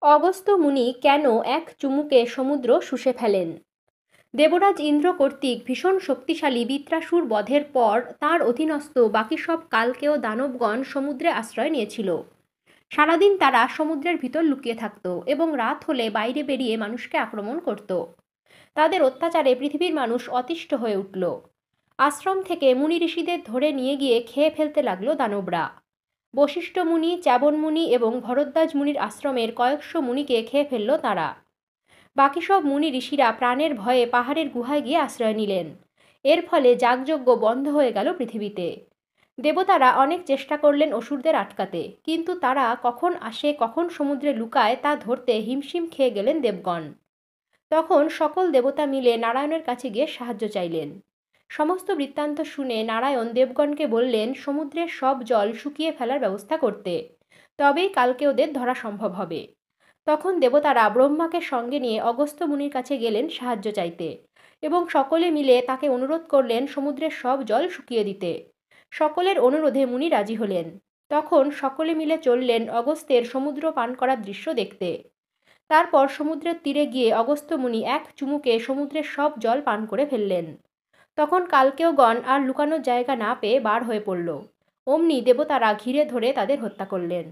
অগস্ত্য মুনি কেন এক চুমুকে সমুদ্র শুষে ফেলেন? দেবরাজ ইন্দ্র কর্তৃক ভীষণ শক্তিশালী বৃত্রাসুর বধের পর তাঁর অধীনস্থ বাকি সব কালকেয় দানবগণ সমুদ্রে আশ্রয় নিয়েছিল। সারাদিন তারা সমুদ্রের ভিতর লুকিয়ে থাকত এবং রাত হলে বাইরে বেরিয়ে মানুষকে আক্রমণ করত। তাদের অত্যাচারে পৃথিবীর মানুষ অতিষ্ঠ হয়ে উঠল। আশ্রম থেকে মুনি ঋষিদের ধরে নিয়ে গিয়ে খেয়ে ফেলতে লাগলো দানবরা। বশিষ্ঠ মুনি, চ্যবন মুনি এবং ভরদ্বাজ মুনির আশ্রমের কয়েকশো মুনিকে খেয়ে ফেলল তারা। বাকি সব মুনি ঋষিরা প্রাণের ভয়ে পাহাড়ের গুহায় গিয়ে আশ্রয় নিলেন। এর ফলে যাগযজ্ঞ বন্ধ হয়ে গেল পৃথিবীতে। দেবতারা অনেক চেষ্টা করলেন অসুরদের আটকাতে, কিন্তু তারা কখন আসে কখন সমুদ্রে লুকায় তা ধরতে হিমশিম খেয়ে গেলেন দেবগণ। তখন সকল দেবতা মিলে নারায়ণের কাছে গিয়ে সাহায্য চাইলেন। সমস্ত বৃত্তান্ত শুনে নারায়ণ দেবগণকে বললেন সমুদ্রের সব জল শুকিয়ে ফেলার ব্যবস্থা করতে, তবেই কালকে ওদের ধরা সম্ভব হবে। তখন দেবতারা ব্রহ্মাকে সঙ্গে নিয়ে অগস্ত্য মুনির কাছে গেলেন সাহায্য চাইতে এবং সকলে মিলে তাকে অনুরোধ করলেন সমুদ্রের সব জল শুকিয়ে দিতে। সকলের অনুরোধে মুনি রাজি হলেন। তখন সকলে মিলে চললেন অগস্ত্যের সমুদ্র পান করার দৃশ্য দেখতে। তারপর সমুদ্রের তীরে গিয়ে অগস্ত্য মুনি এক চুমুকে সমুদ্রের সব জল পান করে ফেললেন। তখন কালকেয়গণ আর লুকানোর জায়গা না পেয়ে বার হয়ে পড়ল। অমনি দেবতারা ঘিরে ধরে তাদের হত্যা করলেন।